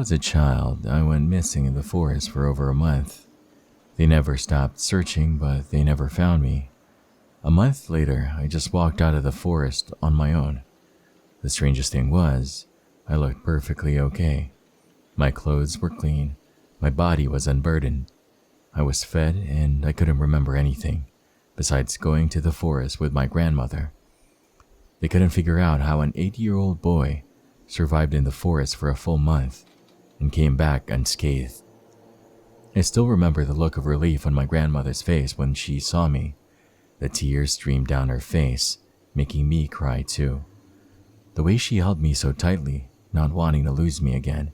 was a child, I went missing in the forest for over a month. They never stopped searching, but they never found me. A month later, I just walked out of the forest on my own. The strangest thing was, I looked perfectly okay. My clothes were clean, my body was unburdened. I was fed and I couldn't remember anything, besides going to the forest with my grandmother. They couldn't figure out how an 8-year-old boy survived in the forest for a full month and came back unscathed. I still remember the look of relief on my grandmother's face when she saw me. The tears streamed down her face, making me cry too. The way she held me so tightly, not wanting to lose me again.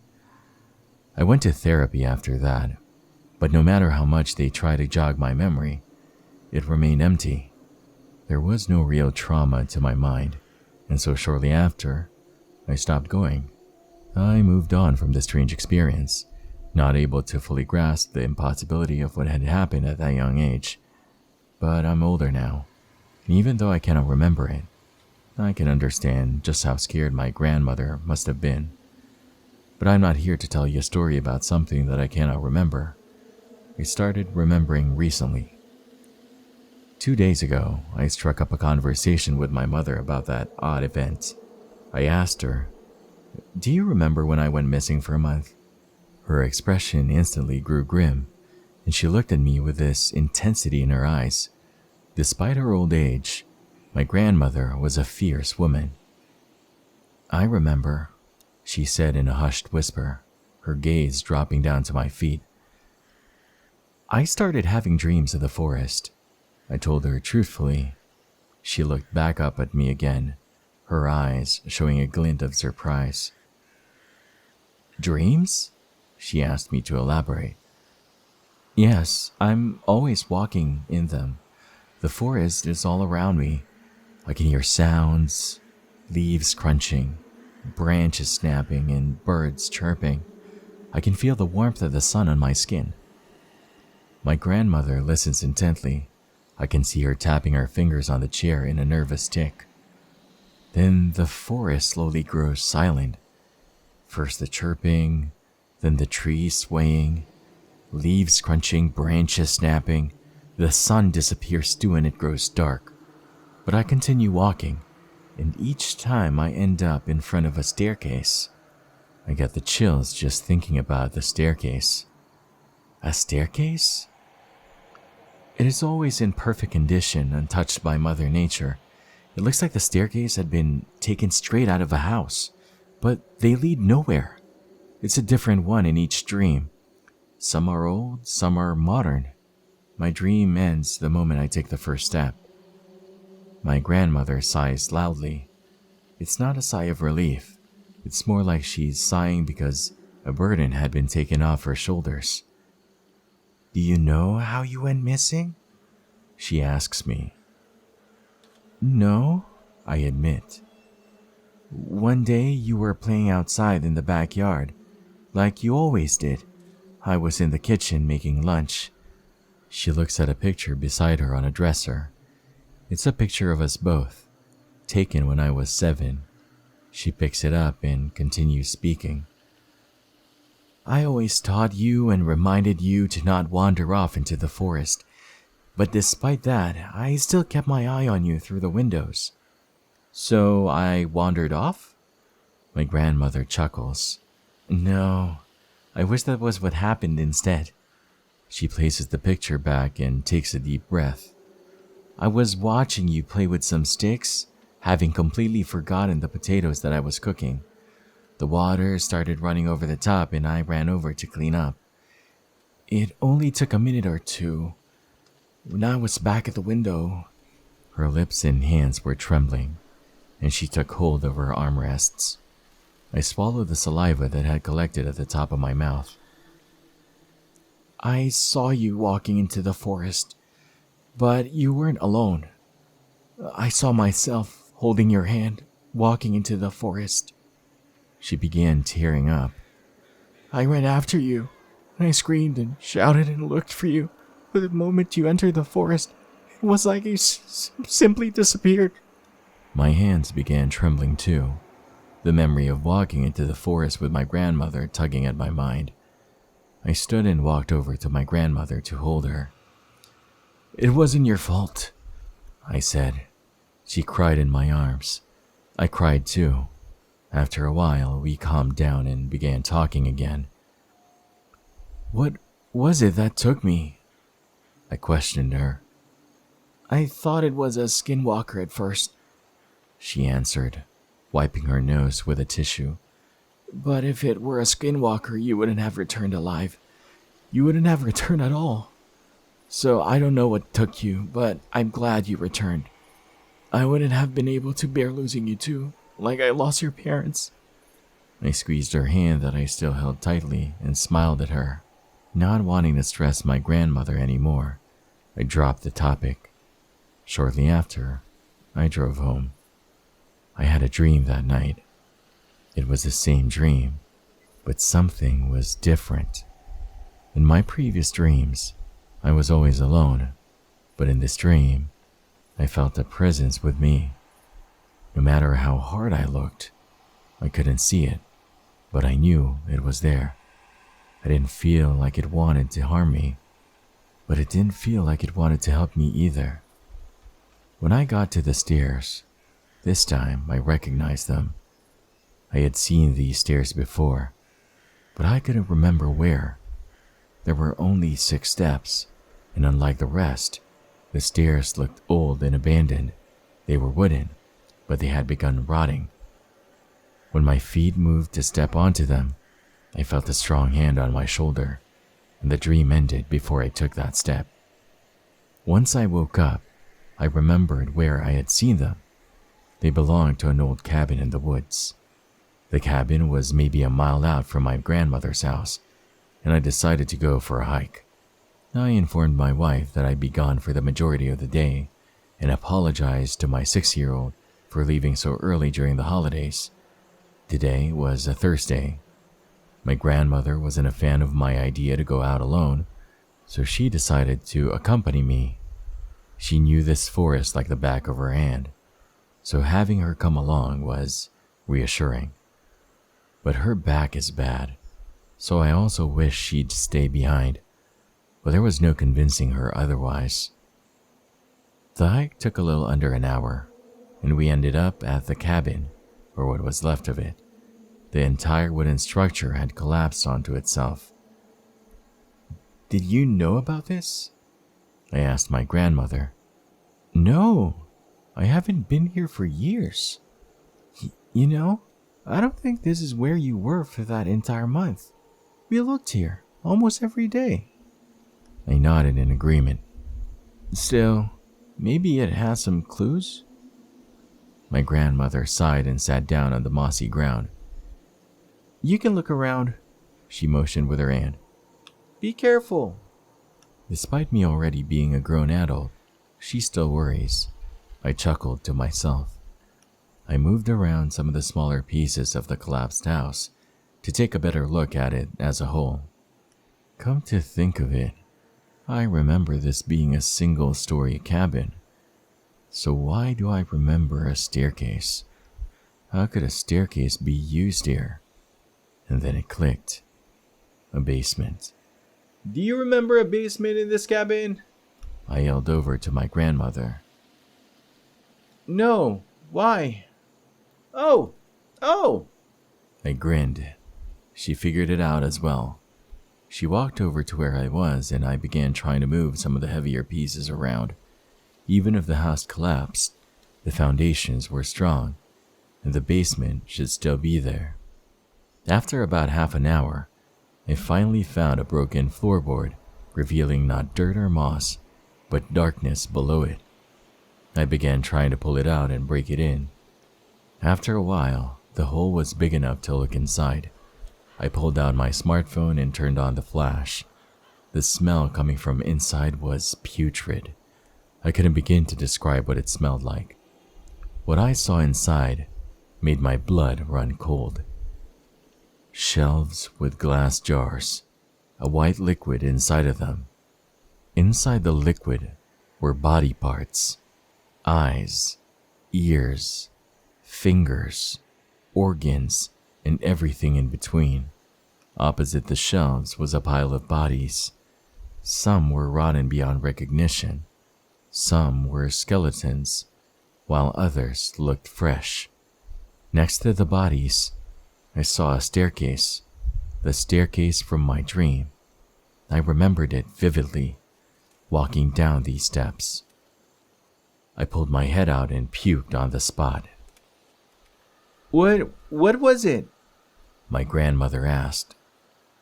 I went to therapy after that, but no matter how much they tried to jog my memory, it remained empty. There was no real trauma to my mind, and so shortly after, I stopped going. I moved on from the strange experience, not able to fully grasp the impossibility of what had happened at that young age. But I'm older now, and even though I cannot remember it, I can understand just how scared my grandmother must have been. But I'm not here to tell you a story about something that I cannot remember. I started remembering recently. 2 days ago, I struck up a conversation with my mother about that odd event. I asked her, "Do you remember when I went missing for a month?" Her expression instantly grew grim, and she looked at me with this intensity in her eyes. Despite her old age, my grandmother was a fierce woman. "I remember," she said in a hushed whisper, her gaze dropping down to my feet. "I started having dreams of the forest," I told her truthfully. She looked back up at me again, her eyes showing a glint of surprise. "Dreams?" she asked me to elaborate. "Yes, I'm always walking in them. The forest is all around me. I can hear sounds, leaves crunching, branches snapping, and birds chirping. I can feel the warmth of the sun on my skin." My grandmother listens intently. I can see her tapping her fingers on the chair in a nervous tick. Then the forest slowly grows silent. First the chirping, then the trees swaying, leaves crunching, branches snapping. The sun disappears too and it grows dark. But I continue walking, and each time I end up in front of a staircase. I get the chills just thinking about the staircase. A staircase? It is always in perfect condition, untouched by Mother Nature. It looks like the staircase had been taken straight out of a house, but they lead nowhere. It's a different one in each dream. Some are old, some are modern. My dream ends the moment I take the first step. My grandmother sighs loudly. It's not a sigh of relief. It's more like she's sighing because a burden had been taken off her shoulders. "Do you know how you went missing?" she asks me. "No," I admit. "One day you were playing outside in the backyard, like you always did. I was in the kitchen making lunch." She looks at a picture beside her on a dresser. It's a picture of us both, taken when I was 7. She picks it up and continues speaking. "I always taught you and reminded you to not wander off into the forest. But despite that, I still kept my eye on you through the windows." "So I wandered off?" My grandmother chuckles. "No, I wish that was what happened instead." She places the picture back and takes a deep breath. "I was watching you play with some sticks, having completely forgotten the potatoes that I was cooking. The water started running over the top and I ran over to clean up. It only took a minute or two. When I was back at the window..." Her lips and hands were trembling, and she took hold of her armrests. I swallowed the saliva that had collected at the top of my mouth. "I saw you walking into the forest, but you weren't alone. I saw myself holding your hand, walking into the forest." She began tearing up. "I ran after you, and I screamed and shouted and looked for you, but the moment you entered the forest, it was like you simply disappeared." My hands began trembling too. the memory of walking into the forest with my grandmother tugging at my mind. I stood and walked over to my grandmother to hold her. "It wasn't your fault," I said. She cried in my arms. I cried too. After a while, we calmed down and began talking again. "What was it that took me?" I questioned her. "I thought it was a skinwalker at first," she answered, wiping her nose with a tissue. "But if it were a skinwalker, you wouldn't have returned alive. You wouldn't have returned at all. So I don't know what took you, but I'm glad you returned. I wouldn't have been able to bear losing you too, like I lost your parents." I squeezed her hand that I still held tightly and smiled at her. Not wanting to stress my grandmother anymore, I dropped the topic. Shortly after, I drove home. I had a dream that night. It was the same dream, but something was different. In my previous dreams, I was always alone, but in this dream, I felt a presence with me. No matter how hard I looked, I couldn't see it, but I knew it was there. I didn't feel like it wanted to harm me, but it didn't feel like it wanted to help me either. When I got to the stairs, this time I recognized them. I had seen these stairs before, but I couldn't remember where. There were only 6 steps, and unlike the rest, the stairs looked old and abandoned. They were wooden, but they had begun rotting. When my feet moved to step onto them, I felt a strong hand on my shoulder, and the dream ended before I took that step. Once I woke up, I remembered where I had seen them. They belonged to an old cabin in the woods. The cabin was maybe a mile out from my grandmother's house, and I decided to go for a hike. I informed my wife that I'd be gone for the majority of the day and apologized to my 6-year-old for leaving so early during the holidays. Today was a Thursday. My grandmother wasn't a fan of my idea to go out alone, so she decided to accompany me. She knew this forest like the back of her hand, so having her come along was reassuring. But her back is bad, so I also wish she'd stay behind, but there was no convincing her otherwise. The hike took a little under an hour, and we ended up at the cabin, or what was left of it. The entire wooden structure had collapsed onto itself. "Did you know about this?" I asked my grandmother. "No, I haven't been here for years. You know, I don't think this is where you were for that entire month. We looked here almost every day." I nodded in agreement. "Still, maybe it has some clues?" My grandmother sighed and sat down on the mossy ground. "You can look around," she motioned with her hand. "Be careful." Despite me already being a grown adult, she still worries. I chuckled to myself. I moved around some of the smaller pieces of the collapsed house to take a better look at it as a whole. Come to think of it, I remember this being a single-story cabin. So why do I remember a staircase? How could a staircase be used here? And then it clicked. A basement. "Do you remember a basement in this cabin?" I yelled over to my grandmother. "No, why?" Oh! I grinned. She figured it out as well. She walked over to where I was, and I began trying to move some of the heavier pieces around. Even if the house collapsed, the foundations were strong, and the basement should still be there. After about half an hour, I finally found a broken floorboard, revealing not dirt or moss, but darkness below it. I began trying to pull it out and break it in. After a while, the hole was big enough to look inside. I pulled out my smartphone and turned on the flash. The smell coming from inside was putrid. I couldn't begin to describe what it smelled like. What I saw inside made my blood run cold. Shelves with glass jars, a white liquid inside of them. Inside the liquid were body parts, eyes, ears, fingers, organs, and everything in between. Opposite the shelves was a pile of bodies. Some were rotten beyond recognition. Some were skeletons, while others looked fresh. Next to the bodies, I saw a staircase, the staircase from my dream. I remembered it vividly, walking down these steps. I pulled my head out and puked on the spot. What was it? My grandmother asked.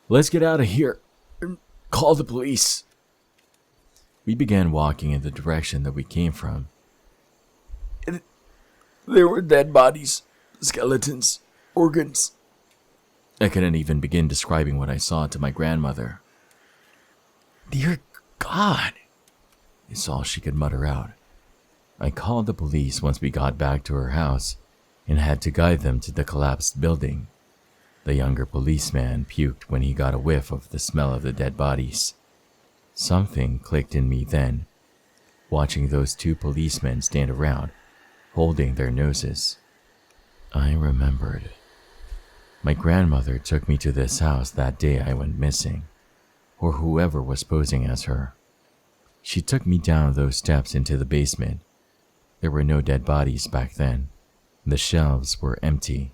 "Let's get out of here. Call the police." We began walking in the direction that we came from. There were dead bodies, skeletons, organs. I couldn't even begin describing what I saw to my grandmother. "Dear God," is all she could mutter out. I called the police once we got back to her house and had to guide them to the collapsed building. The younger policeman puked when he got a whiff of the smell of the dead bodies. Something clicked in me then, watching those two policemen stand around, holding their noses. I remembered. My grandmother took me to this house that day I went missing, or whoever was posing as her. She took me down those steps into the basement. There were no dead bodies back then. The shelves were empty.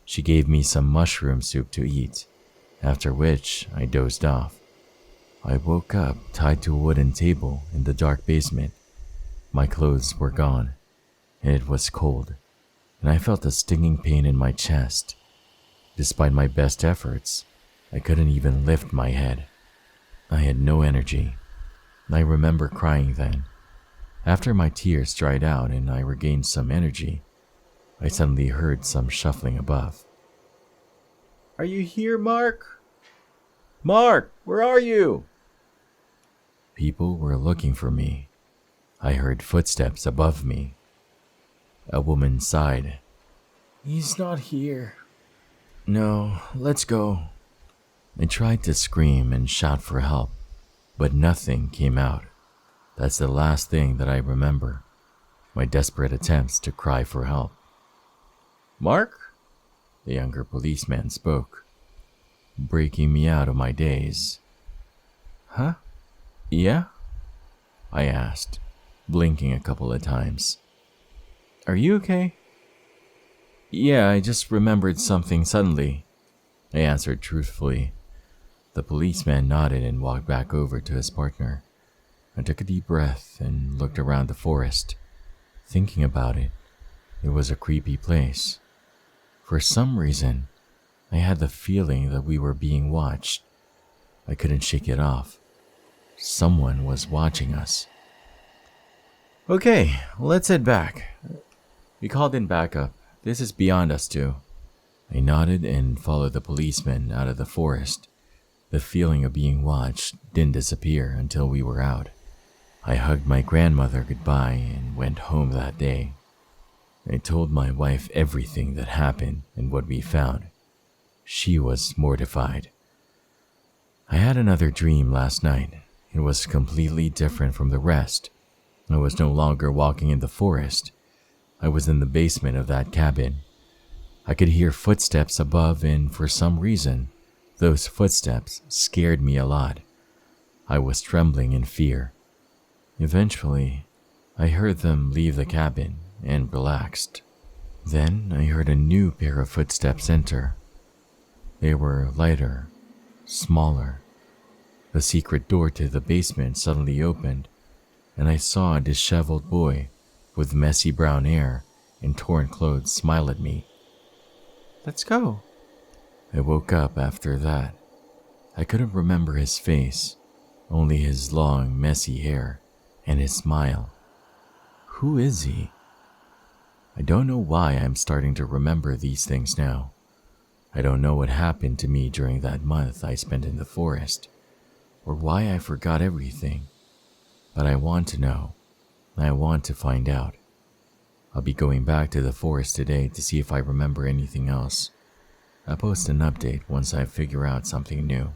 She gave me some mushroom soup to eat, after which I dozed off. I woke up tied to a wooden table in the dark basement. My clothes were gone, and it was cold, and I felt a stinging pain in my chest. Despite my best efforts, I couldn't even lift my head. I had no energy. I remember crying then. After my tears dried out and I regained some energy, I suddenly heard some shuffling above. Are you here, Mark? Mark, where are you? People were looking for me. I heard footsteps above me. A woman sighed. "He's not here." "No, let's go." I tried to scream and shout for help, but nothing came out. That's the last thing that I remember, my desperate attempts to cry for help. "Mark?" The younger policeman spoke, breaking me out of my daze. "Huh? Yeah?" I asked, blinking a couple of times. "Are you okay?" "Yeah, I just remembered something suddenly," I answered truthfully. The policeman nodded and walked back over to his partner. I took a deep breath and looked around the forest. Thinking about it, it was a creepy place. For some reason, I had the feeling that we were being watched. I couldn't shake it off. Someone was watching us. "Okay, let's head back. We called in backup. This is beyond us two." I nodded and followed the policeman out of the forest. The feeling of being watched didn't disappear until we were out. I hugged my grandmother goodbye and went home that day. I told my wife everything that happened and what we found. She was mortified. I had another dream last night. It was completely different from the rest. I was no longer walking in the forest. I was in the basement of that cabin. I could hear footsteps above, and for some reason, those footsteps scared me a lot. I was trembling in fear. Eventually, I heard them leave the cabin and relaxed. Then I heard a new pair of footsteps enter. They were lighter, smaller. The secret door to the basement suddenly opened, and I saw a disheveled boy with messy brown hair and torn clothes smile at me. "Let's go." I woke up after that. I couldn't remember his face, only his long, messy hair and his smile. Who is he? I don't know why I'm starting to remember these things now. I don't know what happened to me during that month I spent in the forest, or why I forgot everything. But I want to know. I want to find out. I'll be going back to the forest today to see if I remember anything else. I'll post an update once I figure out something new.